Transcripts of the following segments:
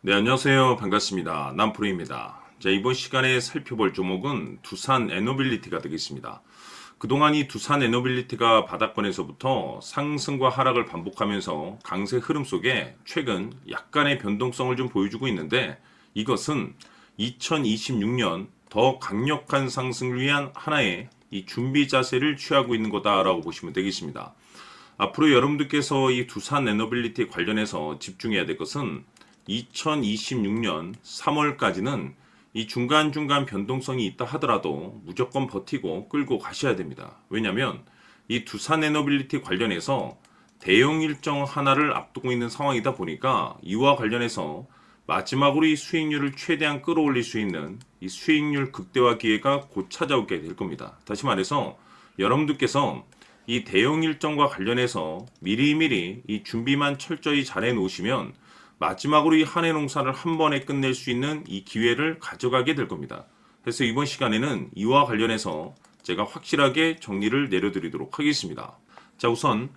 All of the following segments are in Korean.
네, 안녕하세요. 반갑습니다. 남프로입니다. 자, 이번 시간에 살펴볼 종목은 두산 에너빌리티가 되겠습니다. 그동안 이 두산 에너빌리티가 바닥권에서부터 상승과 하락을 반복하면서 강세 흐름 속에 최근 약간의 변동성을 좀 보여주고 있는데, 이것은 2026년 더 강력한 상승을 위한 하나의 이 준비 자세를 취하고 있는 거다라고 보시면 되겠습니다. 앞으로 여러분들께서 이 두산 에너빌리티 관련해서 집중해야 될 것은 2026년 3월까지는 이 중간중간 변동성이 있다 하더라도 무조건 버티고 끌고 가셔야 됩니다. 왜냐하면 이 두산 에너빌리티 관련해서 대형 일정 하나를 앞두고 있는 상황이다 보니까 이와 관련해서 마지막으로 이 수익률을 최대한 끌어올릴 수 있는 이 수익률 극대화 기회가 곧 찾아오게 될 겁니다. 다시 말해서 여러분들께서 이 대형 일정과 관련해서 미리미리 이 준비만 철저히 잘 해놓으시면 마지막으로 이 한 해 농사를 한 번에 끝낼 수 있는 이 기회를 가져가게 될 겁니다. 그래서 이번 시간에는 이와 관련해서 제가 확실하게 정리를 내려드리도록 하겠습니다. 자, 우선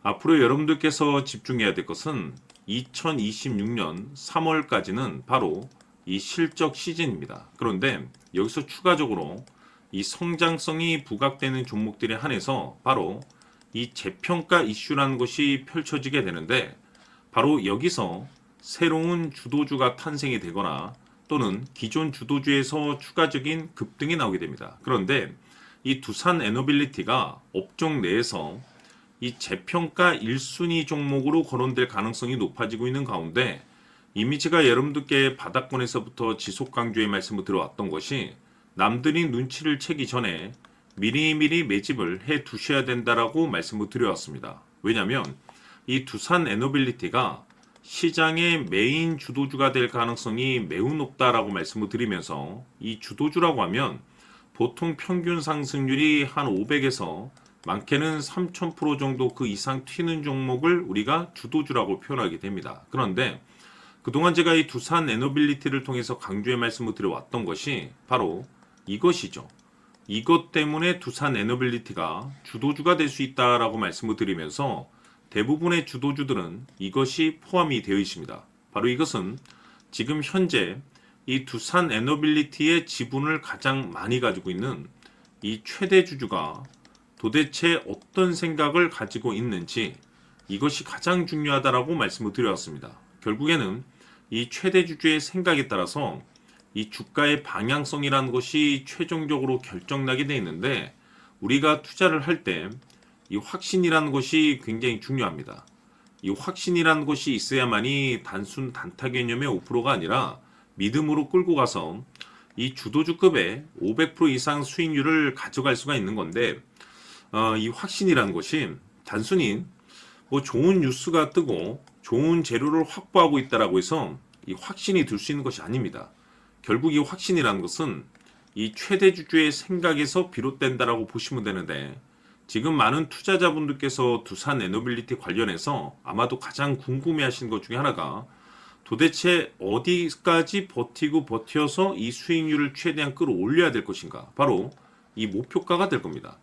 앞으로 여러분들께서 집중해야 될 것은 2026년 3월까지는 바로 이 실적 시즌입니다. 그런데 여기서 추가적으로 이 성장성이 부각되는 종목들에 한해서 바로 이 재평가 이슈라는 것이 펼쳐지게 되는데, 바로 여기서 새로운 주도주가 탄생이 되거나 또는 기존 주도주에서 추가적인 급등이 나오게 됩니다. 그런데 이 두산 에너빌리티가 업종 내에서 이 재평가 1순위 종목으로 거론될 가능성이 높아지고 있는 가운데, 이미 제가 여러분들께 바닥권에서부터 지속 강조의 말씀을 들어왔던 것이 남들이 눈치를 채기 전에 미리미리 매집을 해 두셔야 된다라고 말씀을 드려왔습니다. 왜냐하면 이 두산 에너빌리티가 시장의 메인 주도주가 될 가능성이 매우 높다라고 말씀을 드리면서, 이 주도주라고 하면 보통 평균 상승률이 한 500에서 많게는 3000% 정도 그 이상 튀는 종목을 우리가 주도주라고 표현하게 됩니다. 그런데 그동안 제가 이 두산 에너빌리티를 통해서 강조의 말씀을 드려왔던 것이 바로 이것이죠. 이것 때문에 두산 에너빌리티가 주도주가 될 수 있다라고 말씀을 드리면서 대부분의 주도주들은 이것이 포함이 되어 있습니다. 바로 이것은 지금 현재 이 두산 에너빌리티의 지분을 가장 많이 가지고 있는 이 최대 주주가 도대체 어떤 생각을 가지고 있는지, 이것이 가장 중요하다라고 말씀을 드렸습니다. 결국에는 이 최대 주주의 생각에 따라서 이 주가의 방향성이라는 것이 최종적으로 결정나게 되어 있는데, 우리가 투자를 할 때 이 확신이라는 것이 굉장히 중요합니다. 이 확신이라는 것이 있어야만이 단순 단타 개념의 5%가 아니라 믿음으로 끌고 가서 이 주도주급의 500% 이상 수익률을 가져갈 수가 있는 건데, 이 확신이라는 것이 단순히 뭐 좋은 뉴스가 뜨고 좋은 재료를 확보하고 있다라고 해서 이 확신이 들 수 있는 것이 아닙니다. 결국 이 확신이라는 것은 이 최대 주주의 생각에서 비롯된다라고 보시면 되는데, 지금 많은 투자자분들께서 두산 에너빌리티 관련해서 아마도 가장 궁금해하시는 것 중에 하나가 도대체 어디까지 버티고 버텨서 이 수익률을 최대한 끌어올려야 될 것인가, 바로 이 목표가가 될 겁니다.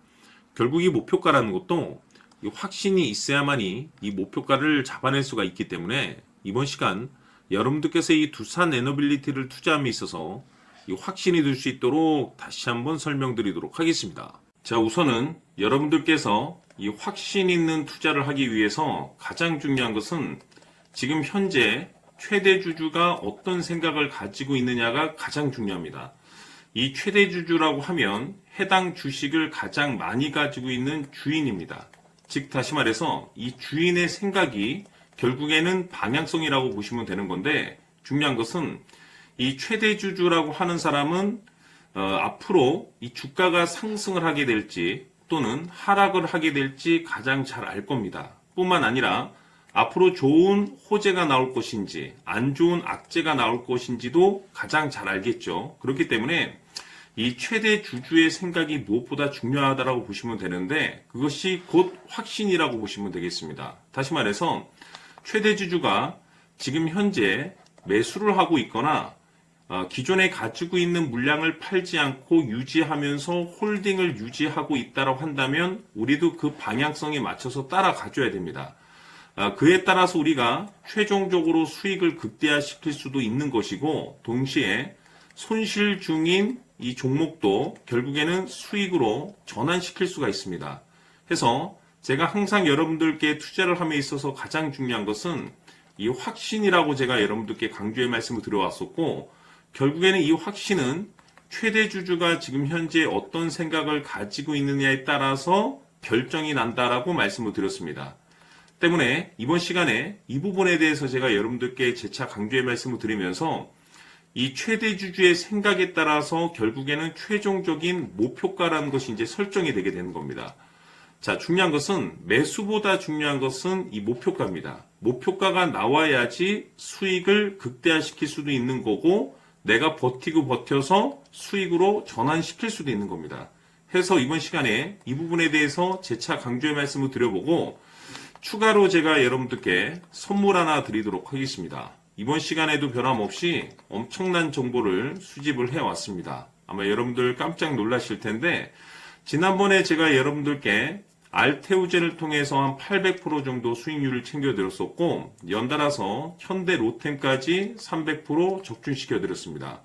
결국 이 목표가라는 것도 이 확신이 있어야만이 이 목표가를 잡아낼 수가 있기 때문에, 이번 시간 여러분들께서 이 두산 에너빌리티를 투자함에 있어서 이 확신이 들 수 있도록 다시 한번 설명드리도록 하겠습니다. 자, 우선은 여러분들께서 이 확신 있는 투자를 하기 위해서 가장 중요한 것은 지금 현재 최대 주주가 어떤 생각을 가지고 있느냐가 가장 중요합니다. 이 최대 주주라고 하면 해당 주식을 가장 많이 가지고 있는 주인입니다. 즉 다시 말해서 이 주인의 생각이 결국에는 방향성이라고 보시면 되는 건데, 중요한 것은 이 최대 주주라고 하는 사람은 앞으로 이 주가가 상승을 하게 될지 또는 하락을 하게 될지 가장 잘 알 겁니다. 뿐만 아니라 앞으로 좋은 호재가 나올 것인지 안 좋은 악재가 나올 것인지도 가장 잘 알겠죠. 그렇기 때문에 이 최대 주주의 생각이 무엇보다 중요하다고 보시면 되는데, 그것이 곧 확신이라고 보시면 되겠습니다. 다시 말해서 최대 주주가 지금 현재 매수를 하고 있거나 기존에 가지고 있는 물량을 팔지 않고 유지하면서 홀딩을 유지하고 있다고 한다면 우리도 그 방향성에 맞춰서 따라가줘야 됩니다. 그에 따라서 우리가 최종적으로 수익을 극대화시킬 수도 있는 것이고 동시에 손실 중인 이 종목도 결국에는 수익으로 전환시킬 수가 있습니다. 해서 제가 항상 여러분들께 투자를 함에 있어서 가장 중요한 것은 이 확신이라고 제가 여러분들께 강조의 말씀을 드려왔었고 결국에는 이 확신은 최대 주주가 지금 현재 어떤 생각을 가지고 있느냐에 따라서 결정이 난다라고 말씀을 드렸습니다. 때문에 이번 시간에 이 부분에 대해서 제가 여러분들께 재차 강조의 말씀을 드리면서 이 최대 주주의 생각에 따라서 결국에는 최종적인 목표가라는 것이 이제 설정이 되게 되는 겁니다. 자, 중요한 것은 매수보다 중요한 것은 이 목표가입니다. 목표가가 나와야지 수익을 극대화시킬 수도 있는 거고 내가 버티고 버텨서 수익으로 전환시킬 수도 있는 겁니다. 해서 이번 시간에 이 부분에 대해서 재차 강조의 말씀을 드려보고 추가로 제가 여러분들께 선물 하나 드리도록 하겠습니다. 이번 시간에도 변함없이 엄청난 정보를 수집을 해왔습니다. 아마 여러분들 깜짝 놀라실 텐데 지난번에 제가 여러분들께 알테오젠을 통해서 한 800% 정도 수익률을 챙겨드렸었고 연달아서 현대 로템까지 300% 적중시켜드렸습니다.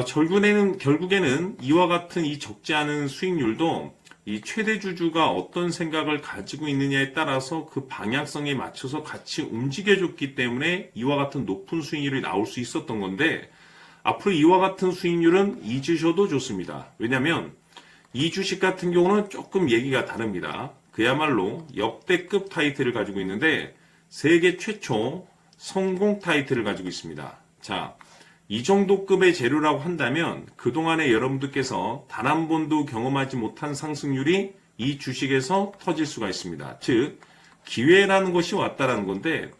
결국에는 이와 같은 이 적지 않은 수익률도 이 최대 주주가 어떤 생각을 가지고 있느냐에 따라서 그 방향성에 맞춰서 같이 움직여줬기 때문에 이와 같은 높은 수익률이 나올 수 있었던 건데 앞으로 이와 같은 수익률은 잊으셔도 좋습니다. 왜냐하면 이 주식 같은 경우는 조금 얘기가 다릅니다. 그야말로 역대급 타이틀을 가지고 있는데 세계 최초 성공 타이틀을 가지고 있습니다. 자, 이 정도 급의 재료라고 한다면 그동안에 여러분들께서 단 한 번도 경험하지 못한 상승률이 이 주식에서 터질 수가 있습니다. 즉 기회라는 것이 왔다라는 건데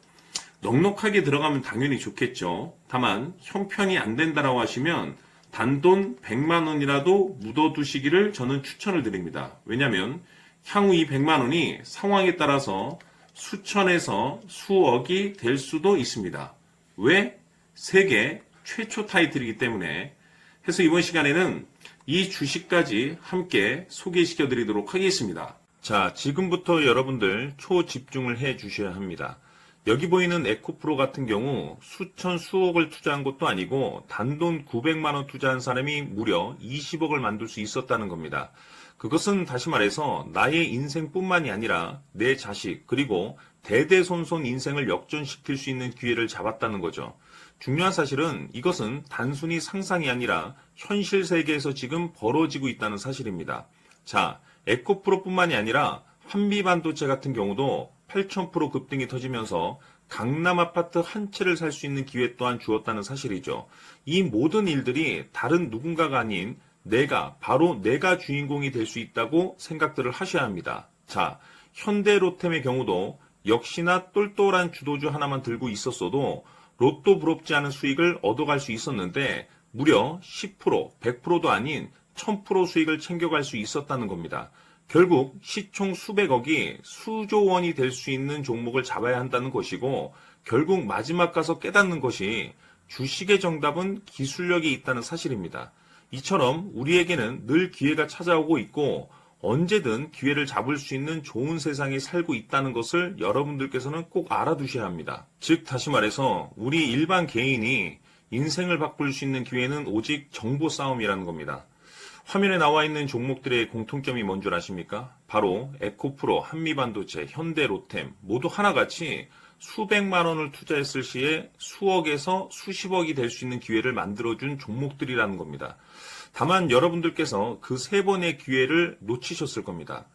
넉넉하게 들어가면 당연히 좋겠죠. 다만 형편이 안 된다라고 하시면 단돈 100만 원이라도 묻어두시기를 저는 추천을 드립니다. 왜냐하면 향후 이 100만 원이 상황에 따라서 수천에서 수억이 될 수도 있습니다. 왜? 세계 최초 타이틀이기 때문에. 해서 이번 시간에는 이 주식까지 함께 소개시켜 드리도록 하겠습니다. 자, 지금부터 여러분들 초집중을 해 주셔야 합니다. 여기 보이는 에코프로 같은 경우 수천 수억을 투자한 것도 아니고 단돈 900만 원 투자한 사람이 무려 20억을 만들 수 있었다는 겁니다. 그것은 다시 말해서 나의 인생뿐만이 아니라 내 자식 그리고 대대손손 인생을 역전시킬 수 있는 기회를 잡았다는 거죠. 중요한 사실은 이것은 단순히 상상이 아니라 현실 세계에서 지금 벌어지고 있다는 사실입니다. 자, 에코프로뿐만이 아니라 한미반도체 같은 경우도 8,000% 급등이 터지면서 강남 아파트 한 채를 살 수 있는 기회 또한 주었다는 사실이죠. 이 모든 일들이 다른 누군가가 아닌 바로 내가 주인공이 될 수 있다고 생각들을 하셔야 합니다. 자, 현대로템의 경우도 역시나 똘똘한 주도주 하나만 들고 있었어도 로또 부럽지 않은 수익을 얻어갈 수 있었는데 무려 10%, 100%도 아닌 1000% 수익을 챙겨갈 수 있었다는 겁니다. 결국 시총 수백억이 수조 원이 될 수 있는 종목을 잡아야 한다는 것이고 결국 마지막 가서 깨닫는 것이 주식의 정답은 기술력이 있다는 사실입니다. 이처럼 우리에게는 늘 기회가 찾아오고 있고 언제든 기회를 잡을 수 있는 좋은 세상에 살고 있다는 것을 여러분들께서는 꼭 알아두셔야 합니다. 즉 다시 말해서 우리 일반 개인이 인생을 바꿀 수 있는 기회는 오직 정보 싸움이라는 겁니다. 화면에 나와 있는 종목들의 공통점이 뭔 줄 아십니까? 바로 에코프로, 한미반도체, 현대로템 모두 하나같이 수백만 원을 투자했을 시에 수억에서 수십억이 될 수 있는 기회를 만들어준 종목들이라는 겁니다. 다만 여러분들께서 그 세 번의 기회를 놓치셨을 겁니다.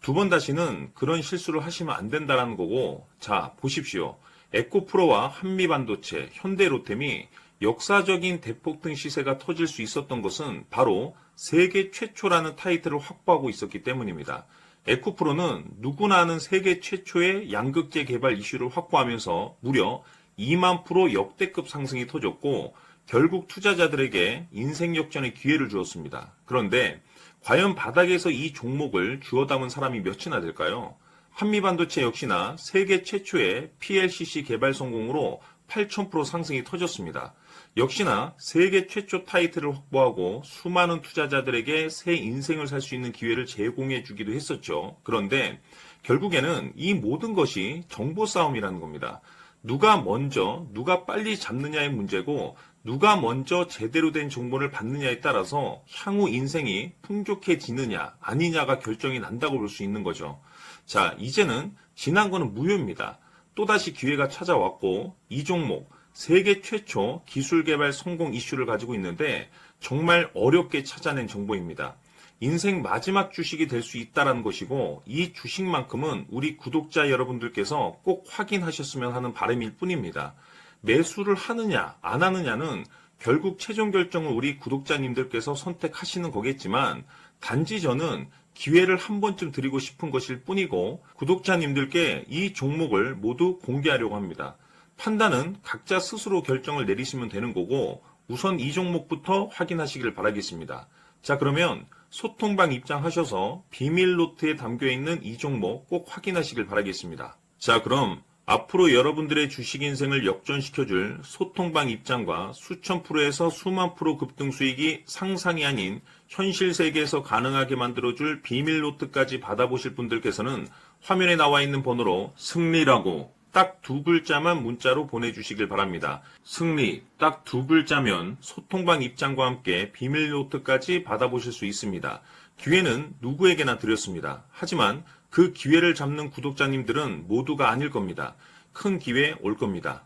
두 번 다시는 그런 실수를 하시면 안 된다는 거고, 자 보십시오. 에코프로와 한미반도체, 현대로템이 역사적인 대폭등 시세가 터질 수 있었던 것은 바로 세계 최초라는 타이틀을 확보하고 있었기 때문입니다. 에코프로는 누구나 아는 세계 최초의 양극재 개발 이슈를 확보하면서 무려 2만 프로 역대급 상승이 터졌고 결국 투자자들에게 인생 역전의 기회를 주었습니다. 그런데 과연 바닥에서 이 종목을 주워 담은 사람이 몇이나 될까요? 한미반도체 역시나 세계 최초의 PLCC 개발 성공으로 8,000% 상승이 터졌습니다. 역시나 세계 최초 타이틀을 확보하고 수많은 투자자들에게 새 인생을 살 수 있는 기회를 제공해 주기도 했었죠. 그런데 결국에는 이 모든 것이 정보 싸움이라는 겁니다. 누가 먼저, 누가 빨리 잡느냐의 문제고, 누가 먼저 제대로 된 정보를 받느냐에 따라서 향후 인생이 풍족해지느냐, 아니냐가 결정이 난다고 볼 수 있는 거죠. 자, 이제는 지난 거는 무효입니다. 또다시 기회가 찾아왔고, 이 종목, 세계 최초 기술 개발 성공 이슈를 가지고 있는데, 정말 어렵게 찾아낸 정보입니다. 인생 마지막 주식이 될 수 있다는 것이고, 이 주식만큼은 우리 구독자 여러분들께서 꼭 확인하셨으면 하는 바람일 뿐입니다. 매수를 하느냐 안 하느냐는 결국 최종 결정을 우리 구독자님들께서 선택하시는 거겠지만, 단지 저는 기회를 한 번쯤 드리고 싶은 것일 뿐이고, 구독자님들께 이 종목을 모두 공개하려고 합니다. 판단은 각자 스스로 결정을 내리시면 되는 거고, 우선 이 종목부터 확인하시길 바라겠습니다. 자, 그러면 소통방 입장하셔서 비밀 노트에 담겨 있는 이 종목 꼭 확인하시길 바라겠습니다. 자, 그럼 앞으로 여러분들의 주식 인생을 역전시켜줄 소통방 입장과 수천 프로에서 수만 프로 급등 수익이 상상이 아닌 현실 세계에서 가능하게 만들어줄 비밀 노트까지 받아보실 분들께서는 화면에 나와 있는 번호로 승리라고 딱 두 글자만 문자로 보내주시길 바랍니다. 승리 딱 두 글자면 소통방 입장과 함께 비밀 노트까지 받아보실 수 있습니다. 기회는 누구에게나 드렸습니다. 하지만 그 기회를 잡는 구독자님들은 모두가 아닐 겁니다. 큰 기회 올 겁니다.